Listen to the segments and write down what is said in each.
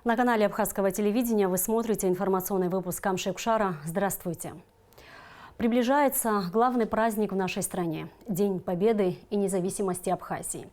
На канале Абхазского телевидения вы смотрите информационный выпуск Камши-Кушара. Здравствуйте. Приближается главный праздник в нашей стране – День Победы и независимости Абхазии.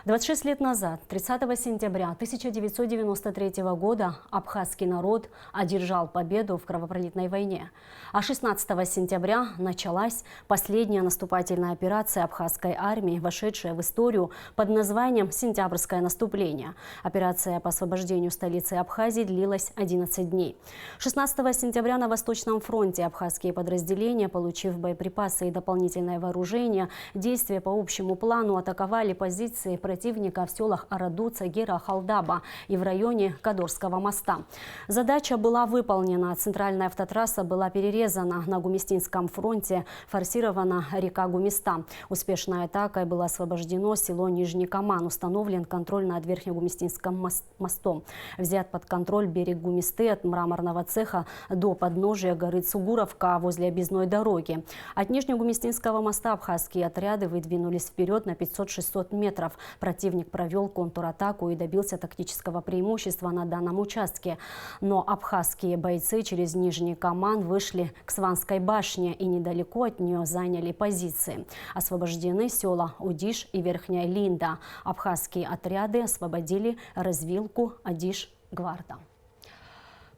26 лет назад, 30 сентября 1993 года, абхазский народ одержал победу в кровопролитной войне. А 16 сентября началась последняя наступательная операция абхазской армии, вошедшая в историю под названием «Сентябрьское наступление». Операция по освобождению столицы Абхазии длилась 11 дней. 16 сентября на Восточном фронте абхазские подразделения, получив боеприпасы и дополнительное вооружение, действия по общему плану атаковали позиции противника в селах Араду, Цагира, Халдаба и в районе Кадорского моста. Задача была выполнена. Центральная автотрасса была перерезана. На Гумистинском фронте форсирована река Гумиста. Успешной атакой было освобождено село Нижний Каман. Установлен контроль над Верхнегумистинским мостом. Взят под контроль берег Гумисты от мраморного цеха до подножия горы Цугуровка возле объездной дороги. От Нижнегумистинского моста абхазские отряды выдвинулись вперед на 500-600 метров. Противник провел контратаку и добился тактического преимущества на данном участке. Но абхазские бойцы через Нижний Каман вышли к Сванской башне и недалеко от нее заняли позиции. Освобождены села Удиш и Верхняя Линда. Абхазские отряды освободили развилку Адиш-Гварда.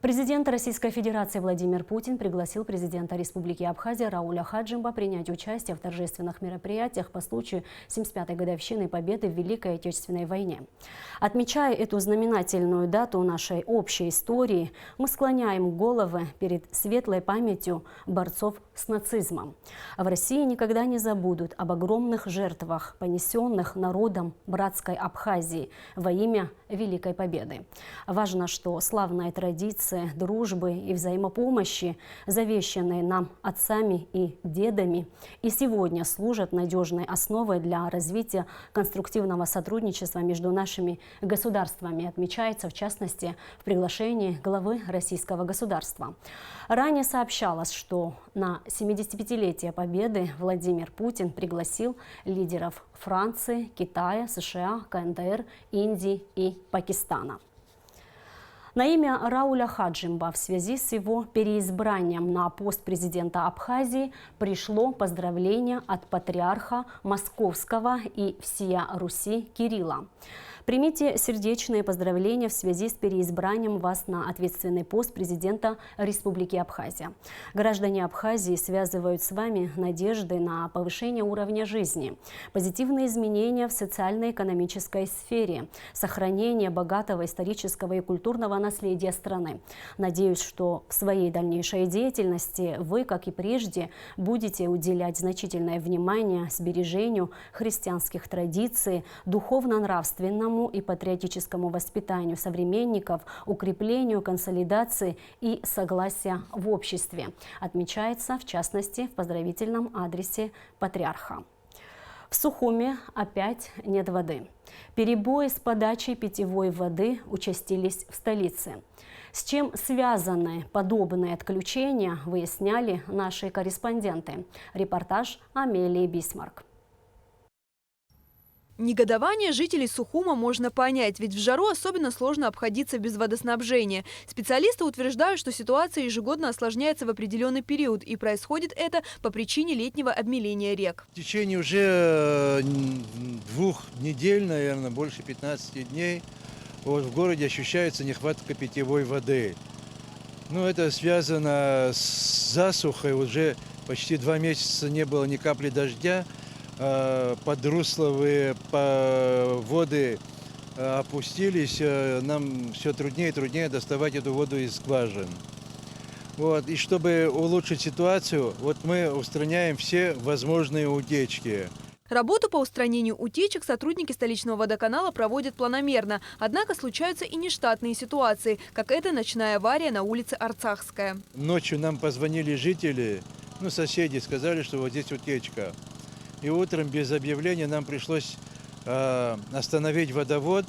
Президент Российской Федерации Владимир Путин пригласил президента Республики Абхазия Рауля Хаджимба принять участие в торжественных мероприятиях по случаю 75-й годовщины победы в Великой Отечественной войне. Отмечая эту знаменательную дату нашей общей истории, мы склоняем головы перед светлой памятью борцов с нацизмом. В России никогда не забудут об огромных жертвах, понесенных народом братской Абхазии во имя Великой Победы. Важно, что славные традиции дружбы и взаимопомощи, завещанные нам отцами и дедами, и сегодня служат надежной основой для развития конструктивного сотрудничества между нашими государствами, отмечается в частности в приглашении главы российского государства. Ранее сообщалось, что на 75-летие Победы Владимир Путин пригласил лидеров Франции, Китая, США, КНДР, Индии и Пакистана. На имя Рауля Хаджимба в связи с его переизбранием на пост президента Абхазии пришло поздравление от патриарха Московского и всея Руси Кирилла. Примите сердечные поздравления в связи с переизбранием вас на ответственный пост президента Республики Абхазия. Граждане Абхазии связывают с вами надежды на повышение уровня жизни, позитивные изменения в социально-экономической сфере, сохранение богатого исторического и культурного наследия страны. Надеюсь, что в своей дальнейшей деятельности вы, как и прежде, будете уделять значительное внимание сбережению христианских традиций, духовно-нравственному и патриотическому воспитанию современников, укреплению консолидации и согласия в обществе, отмечается в частности в поздравительном адресе патриарха. В Сухуме опять нет воды. Перебои с подачей питьевой воды участились в столице. С чем связаны подобные отключения, выясняли наши корреспонденты. Репортаж Амелии Бисмарк. Негодование жителей Сухума можно понять, ведь в жару особенно сложно обходиться без водоснабжения. Специалисты утверждают, что ситуация ежегодно осложняется в определенный период, и происходит это по причине летнего обмеления рек. В течение уже 2 недель, наверное, больше 15 дней, вот в городе ощущается нехватка питьевой воды. Ну, это связано с засухой, уже почти 2 месяца не было ни капли дождя. Подрусловые воды опустились, нам все труднее и труднее доставать эту воду из скважин. Вот. И чтобы улучшить ситуацию, вот мы устраняем все возможные утечки. Работу по устранению утечек сотрудники столичного водоканала проводят планомерно. Однако случаются и нештатные ситуации, как эта ночная авария на улице Арцахская. Ночью нам позвонили жители, соседи, сказали, что вот здесь утечка. И утром без объявления нам пришлось остановить водовод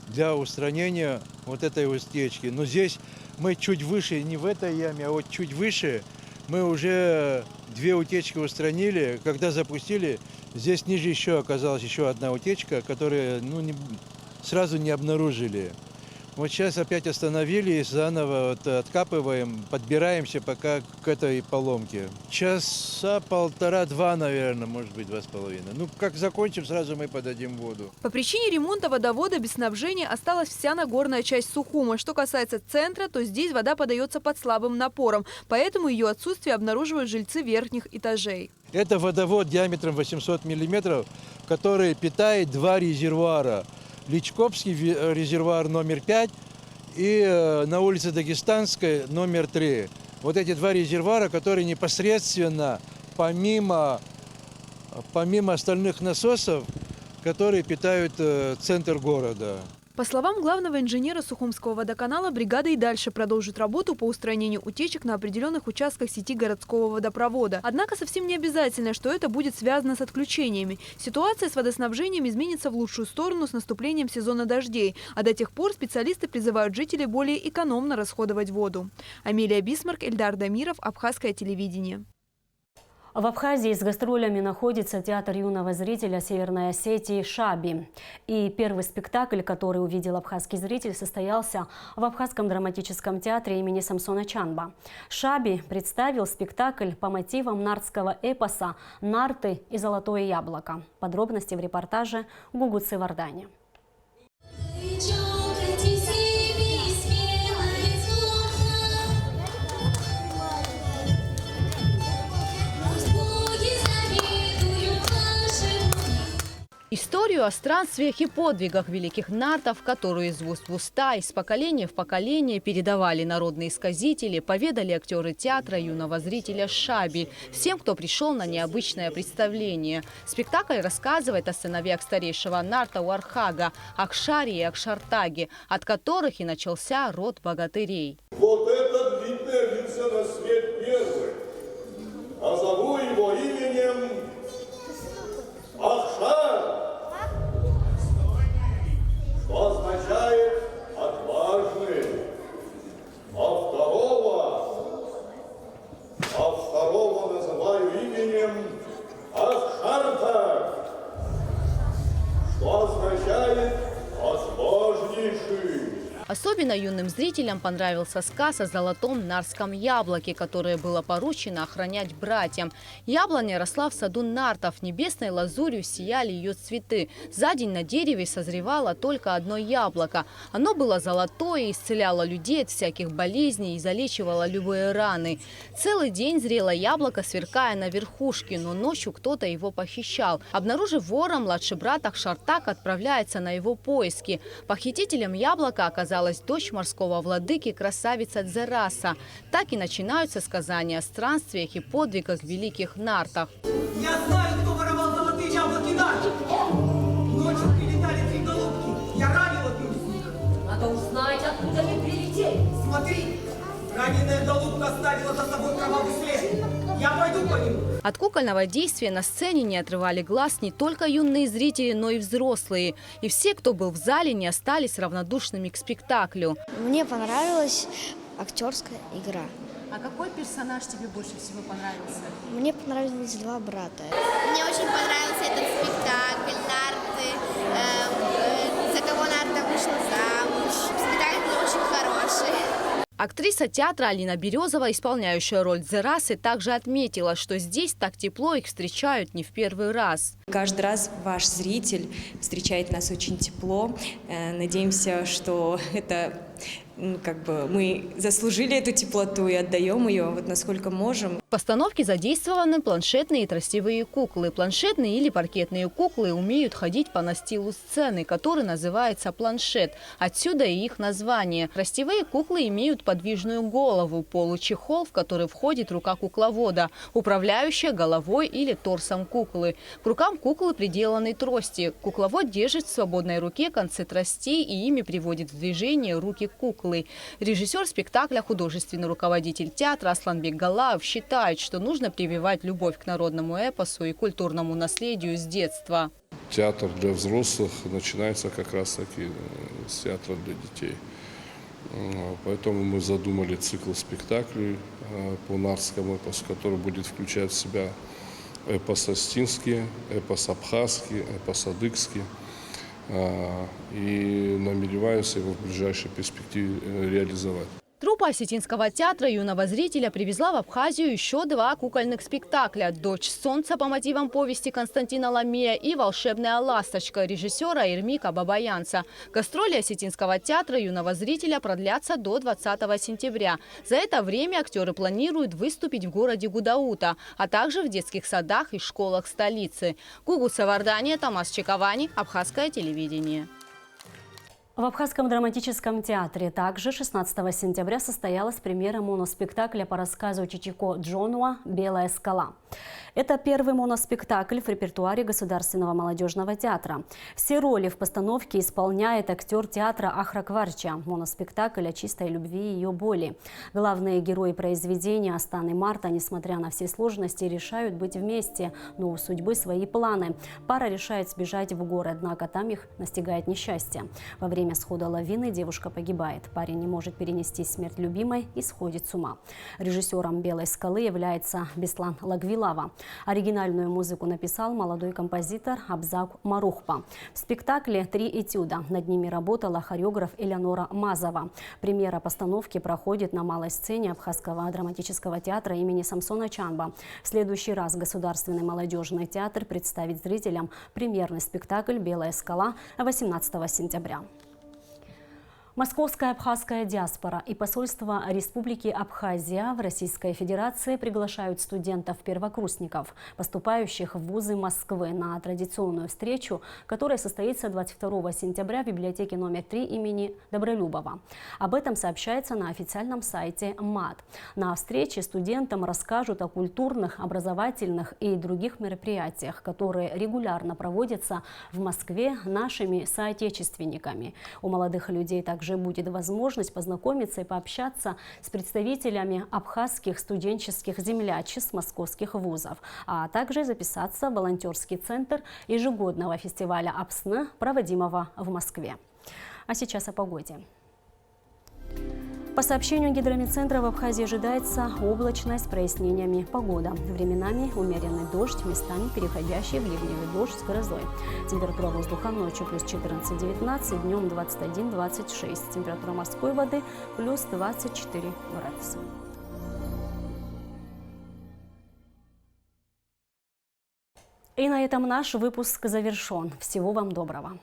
для устранения вот этой утечки. Но здесь мы чуть выше, не в этой яме, а вот чуть выше, мы уже 2 утечки устранили. Когда запустили, здесь ниже еще оказалась еще одна утечка, которую сразу не обнаружили. Вот сейчас опять остановили и заново вот откапываем, подбираемся пока к этой поломке. Часа полтора-два, наверное, может быть, 2,5. Ну, как закончим, сразу мы подадим воду. По причине ремонта водовода без снабжения осталась вся нагорная часть Сухума. Что касается центра, то здесь вода подается под слабым напором, поэтому ее отсутствие обнаруживают жильцы верхних этажей. Это водовод диаметром 800 миллиметров, который питает два резервуара. Личкопский резервуар номер 5 и на улице Дагестанской номер 3. Вот эти два резервуара, которые непосредственно, помимо остальных насосов, которые питают центр города. По словам главного инженера Сухумского водоканала, бригада и дальше продолжит работу по устранению утечек на определенных участках сети городского водопровода. Однако совсем не обязательно, что это будет связано с отключениями. Ситуация с водоснабжением изменится в лучшую сторону с наступлением сезона дождей. А до тех пор специалисты призывают жителей более экономно расходовать воду. Амелия Бисмарк, Эльдар Дамиров, Абхазское телевидение. В Абхазии с гастролями находится театр юного зрителя Северной Осетии «Шаби». И первый спектакль, который увидел абхазский зритель, состоялся в Абхазском драматическом театре имени Самсона Чанба. «Шаби» представил спектакль по мотивам нартского эпоса «Нарты и золотое яблоко». Подробности в репортаже Гугуцы Вардани. Историю о странствиях и подвигах великих нартов, которую из уст в уста, из поколения в поколение передавали народные сказители, поведали актеры театра юного зрителя «Шаби» всем, кто пришел на необычное представление. Спектакль рассказывает о сыновьях старейшего нарта Уархага, Акшаре и Акшартаге, от которых и начался род богатырей. Вот этот родился на свет первый, а зову его именем Ахшар, что означает «отважный», а второго называю именем Ахшарта, что означает «отважнейший». Особенно юным зрителям понравился сказ о золотом нарском яблоке, которое было поручено охранять братьям. Яблоня росла в саду нартов, небесной лазурью сияли ее цветы. За день на дереве созревало только одно яблоко. Оно было золотое, исцеляло людей от всяких болезней и залечивало любые раны. Целый день зрело яблоко, сверкая на верхушке, но ночью кто-то его похищал. Обнаружив вора, младший брат Акшартаг отправляется на его поиски. Похитителем яблока оказалась дочь морского владыки, красавица Дзераса. Так и начинаются сказания о странствиях и подвигах великих нартов. Я знаю, кто воровал золотые яблоки нартов. Ночью прилетали 3 голубки. Я ранил одну из них. Надо узнать, откуда они прилетели. Смотри, раненая голубка оставила за собой кровавый след. Я пойду по нему. От кукольного действия на сцене не отрывали глаз не только юные зрители, но и взрослые. И все, кто был в зале, не остались равнодушными к спектаклю. Мне понравилась актерская игра. А какой персонаж тебе больше всего понравился? Мне понравились два брата. Мне очень понравился этот спектакль, нарты, за кого нарта вышла замуж. Спектакль был очень хороший. Актриса театра Алина Березова, исполняющая роль Дзерасы, также отметила, что здесь так тепло их встречают не в первый раз. Каждый раз ваш зритель встречает нас очень тепло. Надеемся, что это мы заслужили эту теплоту и отдаем ее насколько можем. В постановке задействованы планшетные и тростевые куклы. Планшетные или паркетные куклы умеют ходить по настилу сцены, который называется планшет. Отсюда и их название. Тростевые куклы имеют подвижную голову, получехол, в который входит рука кукловода, управляющая головой или торсом куклы. К рукам куклы приделаны трости. Кукловод держит в свободной руке концы тростей и ими приводит в движение руки куклы. Режиссер спектакля, художественный руководитель театра Асланбек Галаев считает, что нужно прививать любовь к народному эпосу и культурному наследию с детства. Театр для взрослых начинается как раз таки с театра для детей. Поэтому мы задумали цикл спектаклей по нартскому эпосу, который будет включать в себя эпос астинский, эпос абхазский, эпос адыгский. и намереваемся его в ближайшей перспективе реализовать. Труппа Осетинского театра юного зрителя привезла в Абхазию еще 2 кукольных спектакля «Дочь солнца» по мотивам повести Константина Ламия и «Волшебная ласточка» режиссера Ирмика Бабаянца. Гастроли Осетинского театра юного зрителя продлятся до 20 сентября. За это время актеры планируют выступить в городе Гудаута, а также в детских садах и школах столицы. Гугут Савардания, Томас Чековани, Абхазское телевидение. В Абхазском драматическом театре также 16 сентября состоялась премьера моноспектакля по рассказу Чичико Джонуа «Белая скала». Это первый моноспектакль в репертуаре Государственного молодежного театра. Все роли в постановке исполняет актер театра Ахра Кварча. Моноспектакль о чистой любви и ее боли. Главные герои произведения Астан и Марта, несмотря на все сложности, решают быть вместе, но у судьбы свои планы. Пара решает сбежать в горы, однако там их настигает несчастье. Во время схода лавины девушка погибает. Парень не может перенести смерть любимой и сходит с ума. Режиссером «Белой скалы» является Беслан Лагвилава. Оригинальную музыку написал молодой композитор Абзак Марухпа. В спектакле 3 этюда. Над ними работала хореограф Элеонора Мазова. Премьера постановки проходит на малой сцене Абхазского драматического театра имени Самсона Чанба. В следующий раз Государственный молодежный театр представит зрителям премьерный спектакль «Белая скала» 18 сентября. Московская абхазская диаспора и посольство Республики Абхазия в Российской Федерации приглашают студентов-первокурсников, поступающих в вузы Москвы, на традиционную встречу, которая состоится 22 сентября в библиотеке номер 3 имени Добролюбова. Об этом сообщается на официальном сайте МАД. На встрече студентам расскажут о культурных, образовательных и других мероприятиях, которые регулярно проводятся в Москве нашими соотечественниками. У молодых людей также будет возможность познакомиться и пообщаться с представителями абхазских студенческих землячеств московских вузов, а также записаться в волонтерский центр ежегодного фестиваля «Апсны», проводимого в Москве. А сейчас о погоде. По сообщению гидромедцентра, в Абхазии ожидается облачность с прояснениями погода. Временами умеренный дождь, местами переходящий в ливневый дождь с грозой. Температура воздуха ночью плюс 14-19, днем 21-26. Температура морской воды плюс 24 градуса. И на этом наш выпуск завершен. Всего вам доброго.